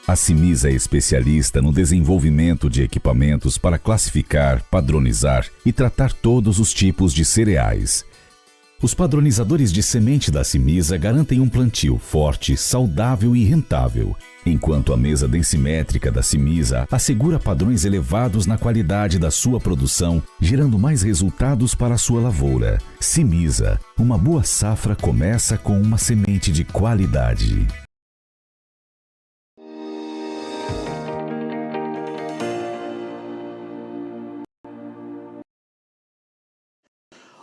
A Cimisa é especialista no desenvolvimento de equipamentos para classificar, padronizar e tratar todos os tipos de cereais. Os padronizadores de semente da Cimisa garantem um plantio forte, saudável e rentável, enquanto a mesa densimétrica da Cimisa assegura padrões elevados na qualidade da sua produção, gerando mais resultados para a sua lavoura. Cimisa, uma boa safra começa com uma semente de qualidade.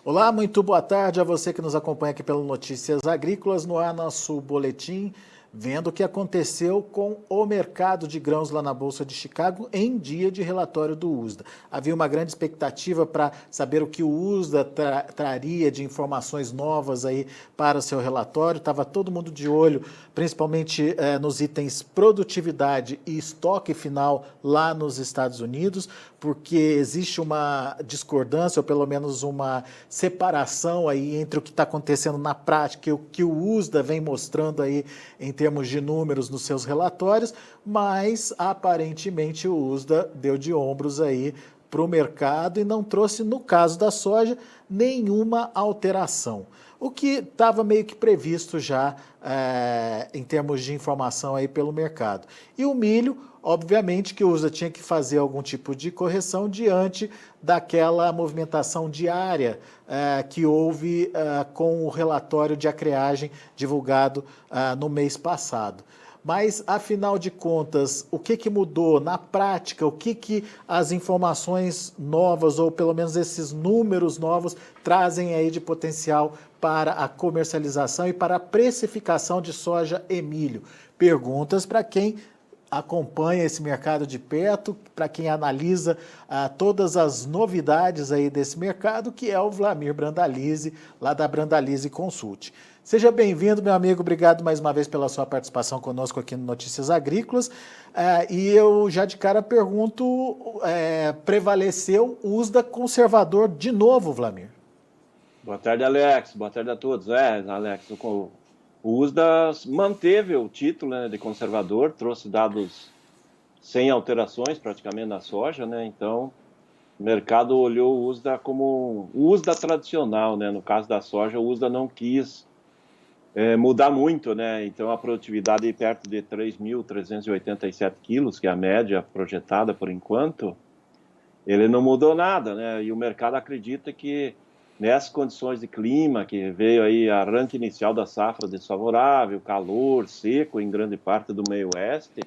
Olá, muito boa tarde a você que nos acompanha aqui pelo Notícias Agrícolas, no ar nosso boletim, vendo o que aconteceu com o mercado de grãos lá na Bolsa de Chicago em dia de relatório do USDA. Havia uma grande expectativa para saber o que o USDA traria de informações novas aí para o seu relatório. Estava todo mundo de olho, principalmente nos itens produtividade e estoque final lá nos Estados Unidos, porque existe uma discordância, ou pelo menos uma separação aí entre o que está acontecendo na prática e o que o USDA vem mostrando aí em termos de números nos seus relatórios, mas aparentemente o USDA deu de ombros aí para o mercado e não trouxe, no caso da soja, nenhuma alteração. O que estava meio que previsto já em termos de informação aí pelo mercado. E o milho, obviamente que o USDA tinha que fazer algum tipo de correção diante daquela movimentação diária que houve com o relatório de acreagem divulgado no mês passado. Mas, afinal de contas, o que mudou na prática? O que as informações novas, ou pelo menos esses números novos, trazem aí de potencial para a comercialização e para a precificação de soja e milho? Perguntas para quem acompanha esse mercado de perto, para quem analisa todas as novidades aí desse mercado, que é o Vlamir Brandalize, lá da Brandalize Consult. Seja bem-vindo, meu amigo, obrigado mais uma vez pela sua participação conosco aqui no Notícias Agrícolas. E eu já de cara pergunto, prevaleceu o USDA conservador de novo, Vlamir? Boa tarde, Alex. Boa tarde a todos. Alex, o USDA manteve o título, né, de conservador, trouxe dados sem alterações praticamente na soja, né? Então o mercado olhou o USDA como o USDA tradicional, né? No caso da soja, o USDA não quis mudar muito, né? Então a produtividade é perto de 3.387 quilos, que é a média projetada por enquanto, ele não mudou nada, né? E o mercado acredita que nessas condições de clima, que veio aí arranque inicial da safra desfavorável, calor, seco em grande parte do meio oeste,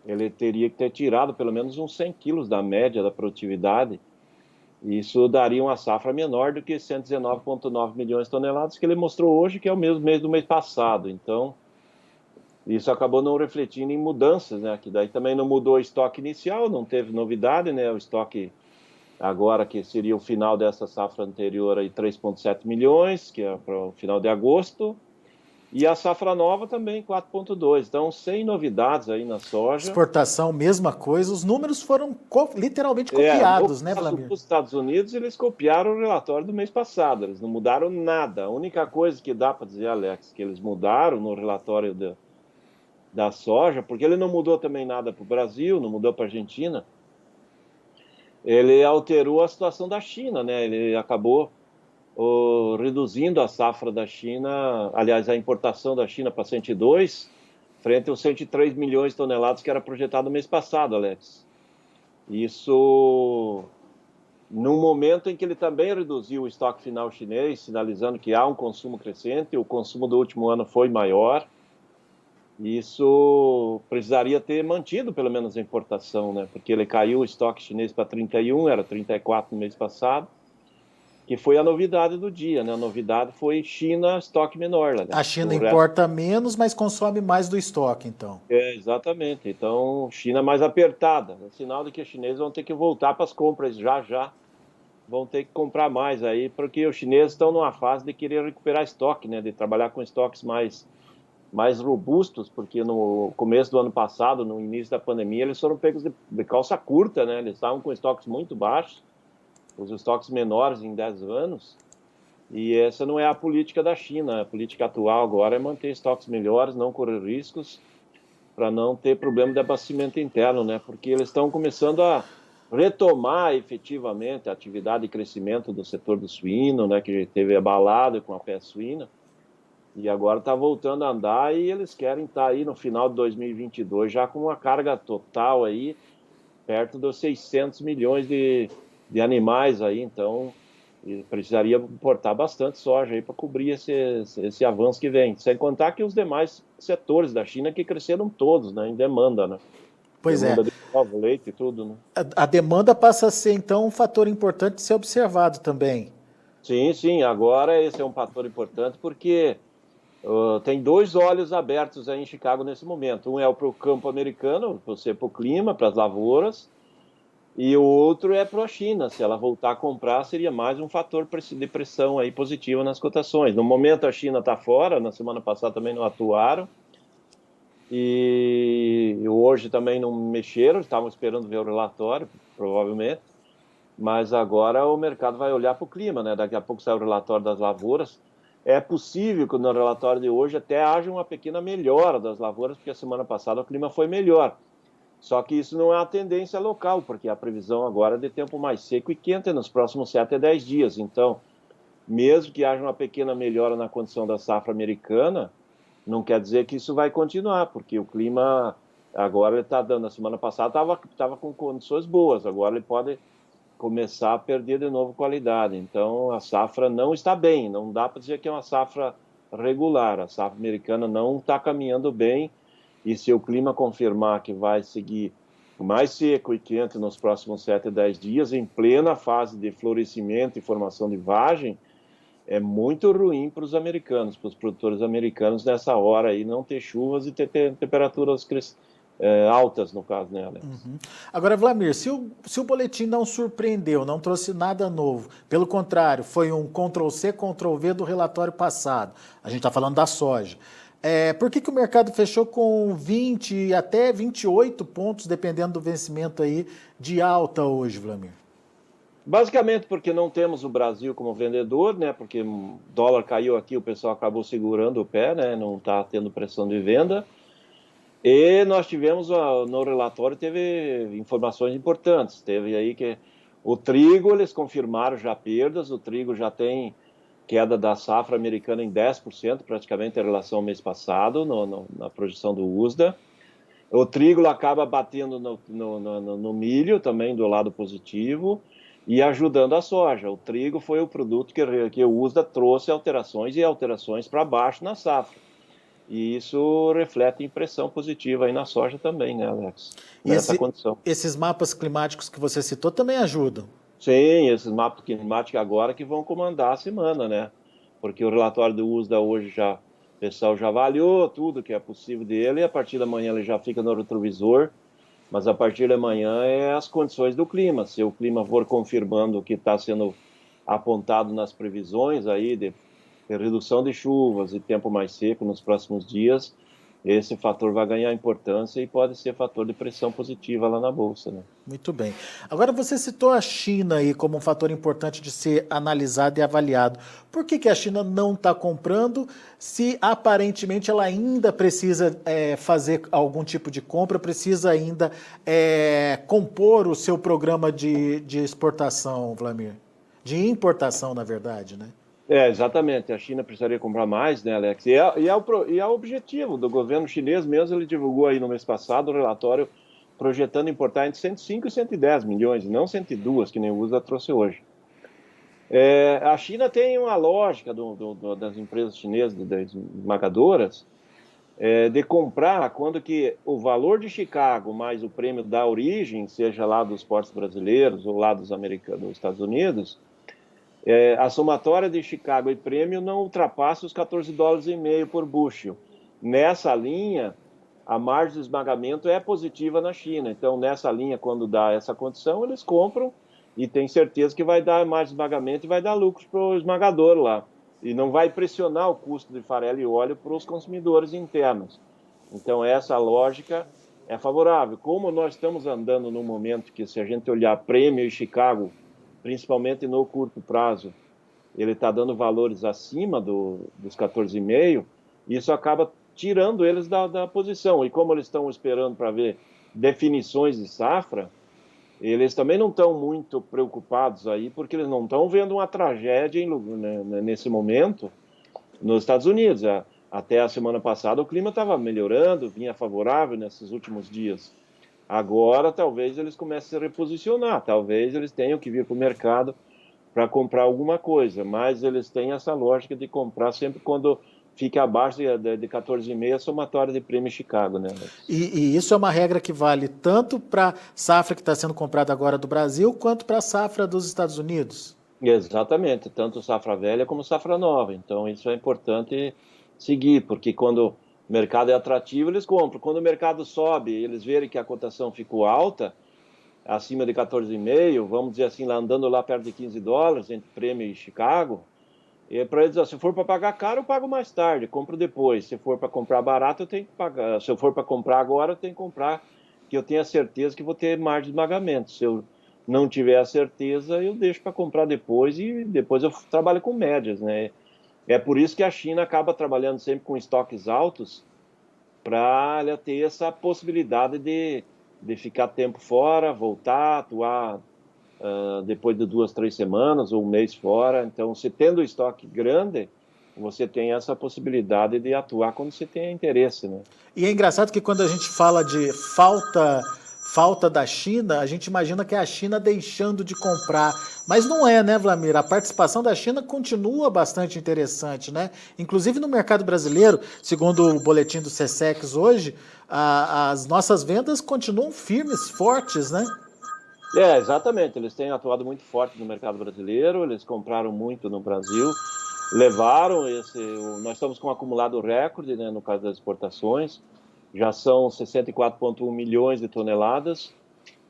ele teria que ter tirado pelo menos uns 100 quilos da média da produtividade. Isso daria uma safra menor do que 119,9 milhões de toneladas que ele mostrou hoje, que é o mesmo mês do mês passado. Então, isso acabou não refletindo em mudanças, né? Que daí também não mudou o estoque inicial, não teve novidade, né? O estoque agora, que seria o final dessa safra anterior, aí 3,7 milhões, que é para o final de agosto, e a safra nova também 4,2. Então, sem novidades aí na soja. Exportação, mesma coisa, os números foram literalmente copiados, né, Vlamir? Nos Estados Unidos, eles copiaram o relatório do mês passado, eles não mudaram nada. A única coisa que dá para dizer, Alex, que eles mudaram no relatório da soja, porque ele não mudou também nada para o Brasil, não mudou para a Argentina, ele alterou a situação da China, né? Ele acabou reduzindo a safra da China, aliás, a importação da China para 102, frente aos 103 milhões de toneladas que era projetado no mês passado, Alex. Isso num momento em que ele também reduziu o estoque final chinês, sinalizando que há um consumo crescente, o consumo do último ano foi maior. Isso precisaria ter mantido pelo menos a importação, né? Porque ele caiu o estoque chinês para 31, era 34 no mês passado, que foi a novidade do dia, né? A novidade foi China, estoque menor. Né? A China importa menos, mas consome mais do estoque, então. Exatamente. Então, China mais apertada. É sinal de que os chineses vão ter que voltar para as compras já. Vão ter que comprar mais aí, porque os chineses estão numa fase de querer recuperar estoque, né? De trabalhar com estoques mais robustos, porque no começo do ano passado, no início da pandemia, eles foram pegos de calça curta, né? Eles estavam com estoques muito baixos, os estoques menores em 10 anos, e essa não é a política da China. A política atual agora é manter estoques melhores, não correr riscos, para não ter problema de abastecimento interno, né? Porque eles estão começando a retomar efetivamente a atividade e crescimento do setor do suíno, né? Que teve abalado com a peste suína, e agora está voltando a andar e eles querem estar aí no final de 2022 já com uma carga total aí perto dos 600 milhões de animais aí, então precisaria importar bastante soja aí para cobrir esse avanço que vem. Sem contar que os demais setores da China que cresceram todos, né, em demanda, né? Pois demanda é. de ovo, leite e tudo, né? A demanda passa a ser, então, um fator importante de ser observado também. Sim, sim, agora esse é um fator importante porque tem dois olhos abertos aí em Chicago nesse momento. Um é para o campo americano, para o clima, para as lavouras, e o outro é para a China. Se ela voltar a comprar, seria mais um fator de pressão aí positiva nas cotações. No momento a China está fora, na semana passada também não atuaram, e hoje também não mexeram, estavam esperando ver o relatório, provavelmente, mas agora o mercado vai olhar para o clima, né? Daqui a pouco sai o relatório das lavouras. É possível que no relatório de hoje até haja uma pequena melhora das lavouras, porque a semana passada o clima foi melhor. Só que isso não é uma tendência local, porque a previsão agora é de tempo mais seco e quente nos próximos 7 a 10 dias. Então, mesmo que haja uma pequena melhora na condição da safra americana, não quer dizer que isso vai continuar, porque o clima agora ele está dando. A semana passada estava com condições boas, agora ele pode começar a perder de novo qualidade. Então, a safra não está bem, não dá para dizer que é uma safra regular. A safra americana não está caminhando bem, e se o clima confirmar que vai seguir mais seco e quente nos próximos 7 a 10 dias, em plena fase de florescimento e formação de vagem, é muito ruim para os americanos, para os produtores americanos nessa hora aí, não ter chuvas e ter temperaturas altas, no caso, né, Alex? Uhum. Agora, Vlamir, se o boletim não surpreendeu, não trouxe nada novo, pelo contrário, foi um Ctrl+C, Ctrl+V do relatório passado, a gente está falando da soja, por que o mercado fechou com 20 até 28 pontos, dependendo do vencimento aí, de alta hoje, Vlamir? Basicamente porque não temos o Brasil como vendedor, né? Porque o dólar caiu aqui, o pessoal acabou segurando o pé, né? Não está tendo pressão de venda. E nós tivemos, no relatório, teve informações importantes. Teve aí que o trigo, eles confirmaram já perdas, o trigo já tem queda da safra americana em 10%, praticamente em relação ao mês passado, na projeção do USDA. O trigo acaba batendo no milho, também do lado positivo, e ajudando a soja. O trigo foi o produto que o USDA trouxe alterações para baixo na safra. E isso reflete impressão positiva aí na soja também, né, Alex? Nessa condição. Esses mapas climáticos que você citou também ajudam? Sim, esses mapas climáticos agora que vão comandar a semana, né? Porque o relatório do USDA hoje o pessoal já avaliou tudo que é possível dele, e a partir da manhã ele já fica no retrovisor, mas a partir da manhã é as condições do clima. Se o clima for confirmando o que está sendo apontado nas previsões aí de redução de chuvas e tempo mais seco nos próximos dias, esse fator vai ganhar importância e pode ser fator de pressão positiva lá na Bolsa, né? Muito bem. Agora você citou a China aí como um fator importante de ser analisado e avaliado. Por que a China não está comprando se aparentemente ela ainda precisa fazer algum tipo de compra, precisa ainda compor o seu programa de exportação, Vlamir? De importação, na verdade, né? Exatamente. A China precisaria comprar mais, né, Alex? E é o objetivo do governo chinês mesmo. Ele divulgou aí no mês passado o relatório projetando importar entre 105 e 110 milhões, não 102, que nem o USDA trouxe hoje. A China tem uma lógica das empresas chinesas, das esmagadoras, de comprar quando que o valor de Chicago mais o prêmio da origem, seja lá dos portos brasileiros ou lá dos Estados Unidos, a somatória de Chicago e prêmio não ultrapassa os $14,5 por bushel. Nessa linha, a margem de esmagamento é positiva na China. Então, nessa linha, quando dá essa condição, eles compram e tem certeza que vai dar mais esmagamento e vai dar lucros para o esmagador lá. E não vai pressionar o custo de farelo e óleo para os consumidores internos. Então, essa lógica é favorável. Como nós estamos andando num momento que, se a gente olhar prêmio e Chicago, principalmente no curto prazo, ele está dando valores acima dos 14,5, e isso acaba tirando eles da posição. E como eles estão esperando para ver definições de safra, eles também não estão muito preocupados aí, porque eles não estão vendo uma tragédia nesse momento nos Estados Unidos. Até a semana passada o clima estava melhorando, vinha favorável nesses últimos dias. Agora talvez eles comecem a se reposicionar, talvez eles tenham que vir para o mercado para comprar alguma coisa, mas eles têm essa lógica de comprar sempre quando fica abaixo de 14,5 somatória de prêmio Chicago, né? E isso é uma regra que vale tanto para a safra que está sendo comprada agora do Brasil, quanto para a safra dos Estados Unidos? Exatamente, tanto safra velha como safra nova. Então isso é importante seguir, porque quando o mercado é atrativo, eles compram. Quando o mercado sobe, eles verem que a cotação ficou alta, acima de 14,5, vamos dizer assim, lá andando lá perto de $15, entre prêmio e Chicago, para eles dizer, se for para pagar caro, eu pago mais tarde, compro depois. Se for para comprar barato, eu tenho que pagar. Se eu for para comprar agora, eu tenho que comprar, que eu tenho a certeza que vou ter margem de esmagamento. Se eu não tiver a certeza, eu deixo para comprar depois e depois eu trabalho com médias, né? É por isso que a China acaba trabalhando sempre com estoques altos, para ela ter essa possibilidade de ficar tempo fora, voltar, atuar depois de 2, 3 semanas ou um mês fora. Então, você tendo estoque grande, você tem essa possibilidade de atuar quando você tem interesse, né? E é engraçado que quando a gente fala de falta da China, a gente imagina que é a China deixando de comprar. Mas não é, né, Wlamir? A participação da China continua bastante interessante, né? Inclusive no mercado brasileiro, segundo o boletim do SESEX hoje, as nossas vendas continuam firmes, fortes, né? Exatamente. Eles têm atuado muito forte no mercado brasileiro, eles compraram muito no Brasil, levaram nós estamos com um acumulado recorde, né, no caso das exportações, já são 64,1 milhões de toneladas,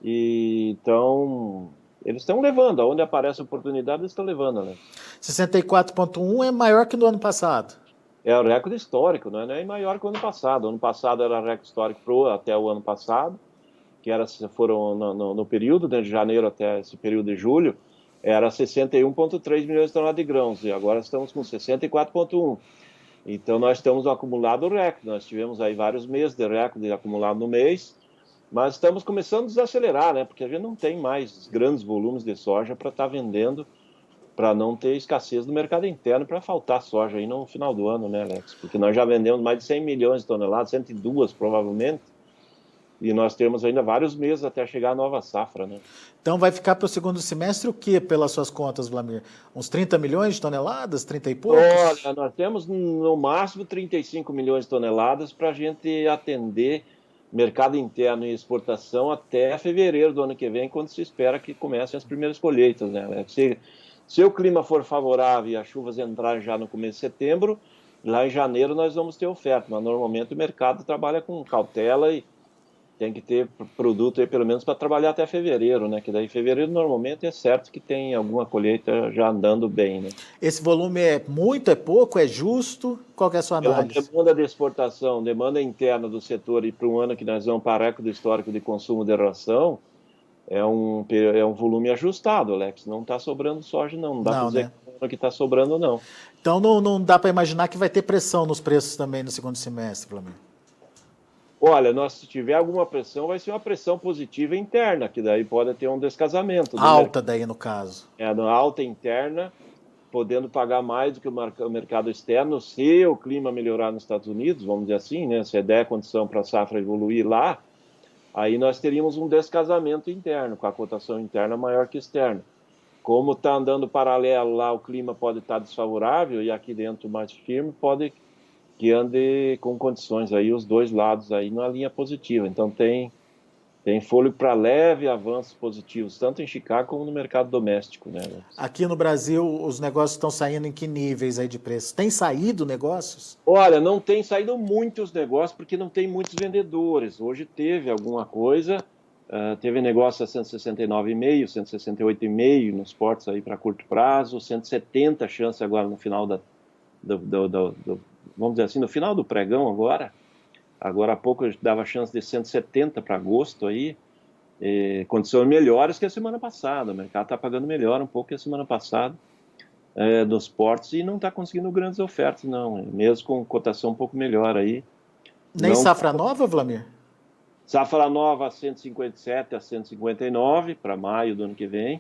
e então eles estão levando, aonde aparece oportunidade eles estão levando, né? 64,1 é maior que no ano passado. É o recorde histórico, não é maior que o ano passado. O ano passado era recorde histórico até o ano passado, que foram no período, de janeiro até esse período de julho, era 61,3 milhões de toneladas de grãos, e agora estamos com 64,1. Então, nós estamos no acumulado recorde. Nós tivemos aí vários meses de recorde acumulado no mês, mas estamos começando a desacelerar, né? Porque a gente não tem mais grandes volumes de soja para estar vendendo, para não ter escassez no mercado interno, para faltar soja aí no final do ano, né, Alex? Porque nós já vendemos mais de 100 milhões de toneladas, 102 provavelmente, e nós temos ainda vários meses até chegar a nova safra, né? Então vai ficar para o segundo semestre o quê, pelas suas contas, Wlamir? Uns 30 milhões de toneladas, 30 e poucos? Olha, nós temos no máximo 35 milhões de toneladas para a gente atender mercado interno e exportação até fevereiro do ano que vem, quando se espera que comecem as primeiras colheitas, né? Se o clima for favorável e as chuvas entrarem já no começo de setembro, lá em janeiro nós vamos ter oferta, mas normalmente o mercado trabalha com cautela e tem que ter produto aí pelo menos para trabalhar até fevereiro, né? Que daí fevereiro normalmente é certo que tem alguma colheita já andando bem, né? Esse volume é muito, é pouco, é justo? Qual que é a sua Pela análise? demanda de exportação, demanda interna do setor e para um ano que nós vamos para recorde histórico de consumo de ração, é um volume ajustado, Alex. Não está sobrando soja, não. Não dá para dizer, né, que está sobrando, não. Então não dá para imaginar que vai ter pressão nos preços também no segundo semestre, Wlamir? Olha, se tiver alguma pressão, vai ser uma pressão positiva interna, que daí pode ter um descasamento. Alta daí, no caso. Alta interna, podendo pagar mais do que o mercado externo, se o clima melhorar nos Estados Unidos, vamos dizer assim, né? Se der condição para a safra evoluir lá, aí nós teríamos um descasamento interno, com a cotação interna maior que externa. Como está andando paralelo lá, o clima pode estar desfavorável, e aqui dentro mais firme, pode que ande com condições aí, os dois lados aí na linha positiva. Então tem fôlego para leve avanços positivos, tanto em Chicago como no mercado doméstico, né? Aqui no Brasil, os negócios estão saindo em que níveis aí de preço? Tem saído negócios? Olha, não tem saído muitos negócios, porque não tem muitos vendedores. Hoje teve alguma coisa, teve negócio a 169,5, 168,5 nos portos aí para curto prazo, 170 chance agora no final vamos dizer assim, no final do pregão agora. Agora há pouco eu dava chance de 170 para agosto aí, condições melhores que a semana passada. O mercado está pagando melhor um pouco que a semana passada nos portos, e não está conseguindo grandes ofertas, não. Mesmo com cotação um pouco melhor aí, Nem Não, safra nova, Vlamir? safra nova 157 a 159 para maio do ano que vem.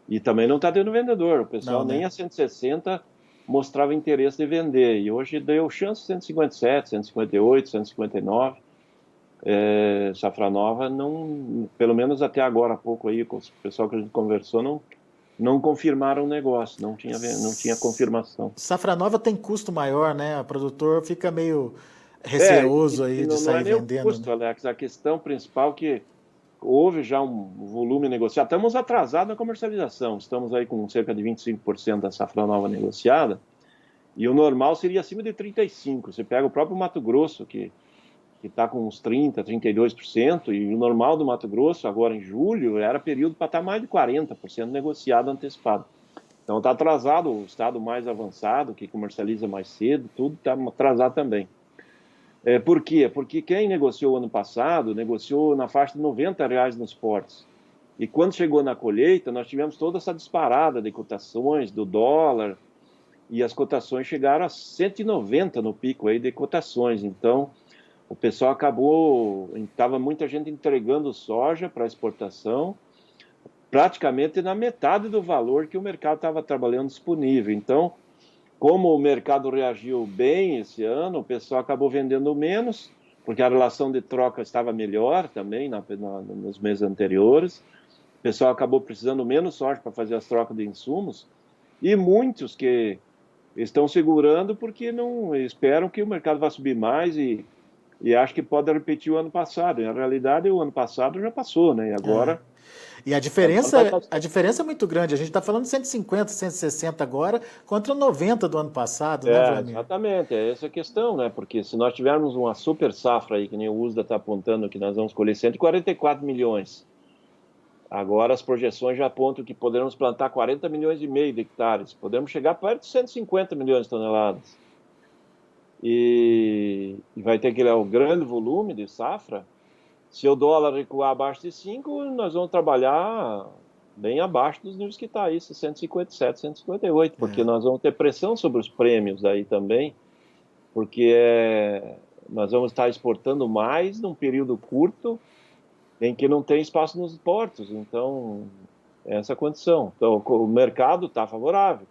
E também não está tendo vendedor. O pessoal Não, né? nem a 160 mostrava interesse de vender. E hoje deu chance 157, 158, 159. Safra nova, não, pelo menos até agora há pouco aí, com o pessoal que a gente conversou, não confirmaram o negócio, não tinha confirmação. Safra nova tem custo maior, né? O produtor fica meio É, receoso e aí de não é sair nem o vendendo, né? custo, Alex, a questão principal é que houve já um volume negociado. Estamos atrasados na comercialização, estamos aí com cerca de 25% da safra nova negociada, e o normal seria acima de 35%. Você pega o próprio Mato Grosso, que está com uns 30%, 32%, e o normal do Mato Grosso, agora em julho, era período para estar mais de 40% negociado antecipado. Então está atrasado, o estado mais avançado, que comercializa mais cedo, tudo está atrasado também. Por quê? Porque quem negociou ano passado, negociou na faixa de R$ 90 nos portos. E quando chegou na colheita, nós tivemos toda essa disparada de cotações do dólar, e as cotações chegaram a 190 no pico aí de cotações. Então, o pessoal estava muita gente entregando soja para exportação, praticamente na metade do valor que o mercado estava trabalhando disponível. Então, como o mercado reagiu bem esse ano, o pessoal acabou vendendo menos, porque a relação de troca estava melhor também nos meses anteriores. O pessoal acabou precisando menos soja para fazer as trocas de insumos, e muitos que estão segurando porque não esperam que o mercado vá subir mais e acho que pode repetir o ano passado. Na realidade, o ano passado já passou, né? E agora... E a diferença é muito grande. A gente está falando de 150, 160 agora, contra 90 do ano passado, né, Vlamir? Exatamente, é essa a questão, né? Porque se nós tivermos uma super safra aí, que nem o USDA está apontando que nós vamos colher 144 milhões, agora as projeções já apontam que poderemos plantar 40 milhões e meio de hectares, podemos chegar perto de 150 milhões de toneladas. E vai ter aquele grande volume de safra. Se o dólar recuar abaixo de 5, nós vamos trabalhar bem abaixo dos níveis que está aí, 157, 158, porque nós vamos ter pressão sobre os prêmios aí também, porque nós vamos estar exportando mais num período curto em que não tem espaço nos portos. Então, essa é a condição. Então, o mercado está favorável.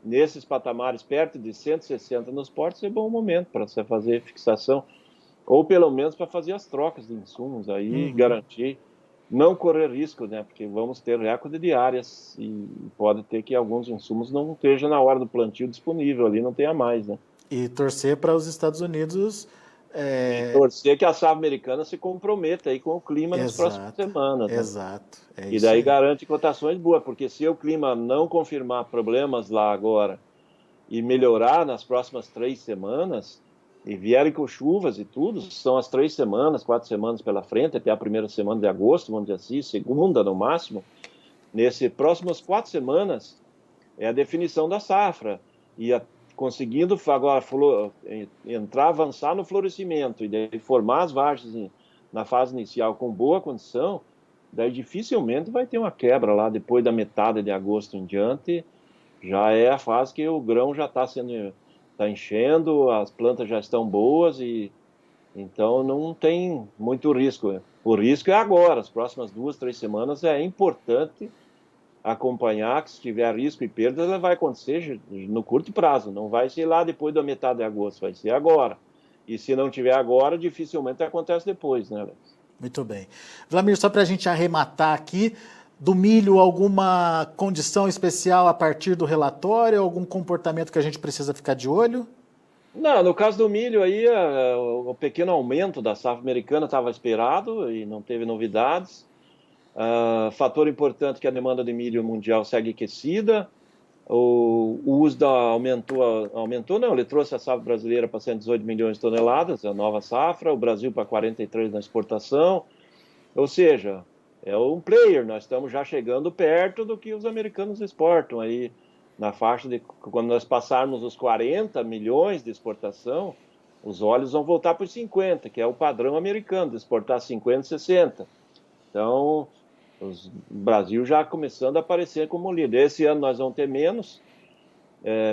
Nesses patamares, perto de 160 nos portos, é bom momento para você fazer fixação, ou pelo menos para fazer as trocas de insumos aí, garantir, não correr risco, né? Porque vamos ter recorde de áreas e pode ter que alguns insumos não estejam na hora do plantio disponível, ali não tenha mais, né? E torcer para os Estados Unidos... E torcer que a safra americana se comprometa aí com o clima nas próximas semanas, né? Exato. E daí garante cotações boas, porque se o clima não confirmar problemas lá agora e melhorar nas próximas 3 semanas, e vierem com chuvas e tudo, são as 3 semanas, 4 semanas pela frente, até a primeira semana de agosto, vamos dizer assim, segunda no máximo, nessas próximas 4 semanas é a definição da safra, e conseguindo agora avançar no florescimento e daí formar as vargens na fase inicial com boa condição, daí dificilmente vai ter uma quebra lá depois da metade de agosto em diante. Já é a fase que o grão já está enchendo, as plantas já estão boas, e então não tem muito risco. O risco é agora, as próximas 2, 3 semanas é importante acompanhar, que se tiver risco e perda, ela vai acontecer no curto prazo, não vai ser lá depois da metade de agosto, vai ser agora. E se não tiver agora, dificilmente acontece depois, né, Alex? Muito bem. Vlamir, só para a gente arrematar aqui, do milho, alguma condição especial a partir do relatório, algum comportamento que a gente precisa ficar de olho? Não, no caso do milho aí, o pequeno aumento da safra americana estava esperado e não teve novidades. Fator importante que a demanda de milho mundial segue aquecida. O USDA aumentou não, ele trouxe a safra brasileira para 118 milhões de toneladas, a nova safra, o Brasil para 43 na exportação, ou seja, é um player, nós estamos já chegando perto do que os americanos exportam aí, na faixa de, quando nós passarmos os 40 milhões de exportação, os olhos vão voltar para os 50, que é o padrão americano, de exportar 50, 60. Então, o Brasil já começando a aparecer como líder. Esse ano nós vamos ter menos,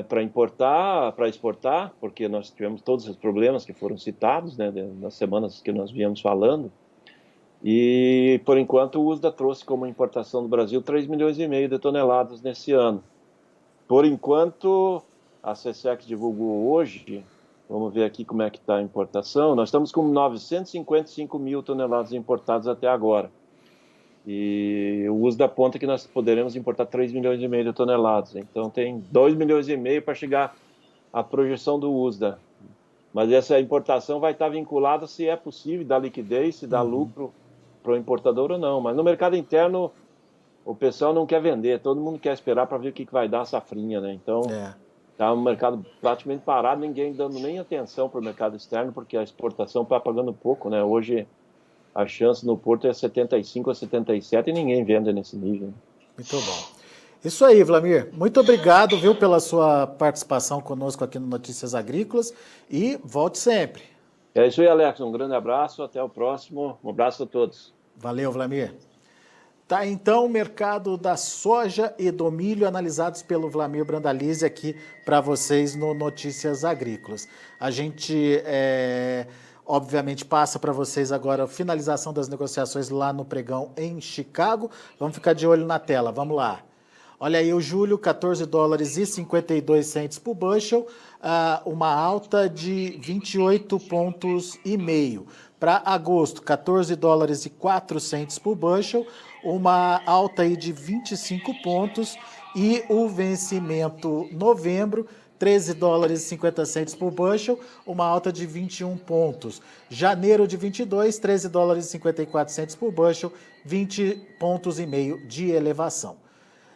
para exportar, porque nós tivemos todos os problemas que foram citados, né, nas semanas que nós viemos falando. E, por enquanto, o USDA trouxe como importação do Brasil 3,5 milhões de toneladas nesse ano. Por enquanto, a SECEX divulgou hoje, vamos ver aqui como é que está a importação, nós estamos com 955 mil toneladas importadas até agora. E o USDA aponta que nós poderemos importar 3,5 milhões de toneladas. Então, tem 2,5 milhões para chegar à projeção do USDA. Mas essa importação vai estar vinculada se é possível, dar liquidez, se dá lucro para o importador ou não. Mas no mercado interno, o pessoal não quer vender, todo mundo quer esperar para ver o que vai dar a safrinha, né? Então, está um mercado praticamente parado, ninguém dando nem atenção para o mercado externo, porque a exportação está pagando pouco, né? Hoje, a chance no Porto é 75 a 77 e ninguém vende nesse nível. Né? Muito bom. Isso aí, Vlamir. Muito obrigado, viu, pela sua participação conosco aqui no Notícias Agrícolas e volte sempre. É isso aí, Alex. Um grande abraço, até o próximo. Um abraço a todos. Valeu, Vlamir. Tá, então, o mercado da soja e do milho analisados pelo Vlamir Brandalize aqui para vocês no Notícias Agrícolas. A gente, obviamente, passa para vocês agora a finalização das negociações lá no pregão em Chicago. Vamos ficar de olho na tela, vamos lá. Olha aí o julho, 14 dólares e 52 centes por bushel, uma alta de 28 pontos e meio. Para agosto, 14 dólares e 4 centes por bushel, uma alta aí de 25 pontos. E o vencimento novembro, 13 dólares e 50 centes por bushel, uma alta de 21 pontos. Janeiro de 22, 13 dólares e 54 centes por bushel, 20 pontos e meio de elevação.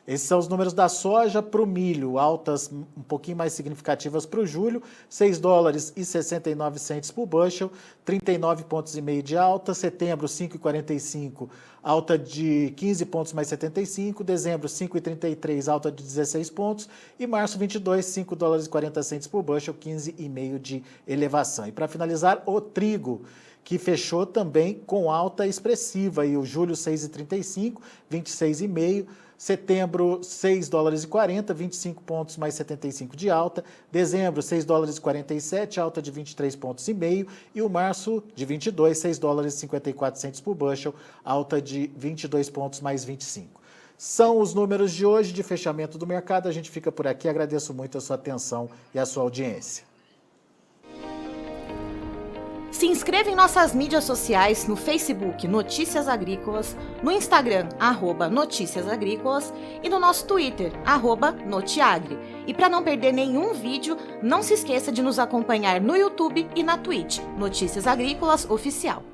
Esses são os números da soja. Para o milho, altas um pouquinho mais significativas para o julho, 6 dólares e 69 centes por bushel, 39 pontos e meio de alta. Setembro, 5,45, alta de 15 pontos mais 75. Dezembro, 5,33, alta de 16 pontos. E março, 22, 5 dólares e 40 centes por bushel, 15,5 de elevação. E para finalizar, o trigo, que fechou também com alta expressiva. E o julho, 6,35, 26,5. Setembro, 6 dólares e 40, 25 pontos mais 75 de alta. Dezembro, 6 dólares e 47, alta de 23 pontos e meio. E o março de 22, 6 dólares e 54 centes por bushel, alta de 22 pontos mais 25. São os números de hoje de fechamento do mercado. A gente fica por aqui. Agradeço muito a sua atenção e a sua audiência. Se inscreva em nossas mídias sociais no Facebook Notícias Agrícolas, no Instagram @Notícias Agrícolas e no nosso Twitter @Notiagre. E para não perder nenhum vídeo, não se esqueça de nos acompanhar no YouTube e na Twitch, Notícias Agrícolas Oficial.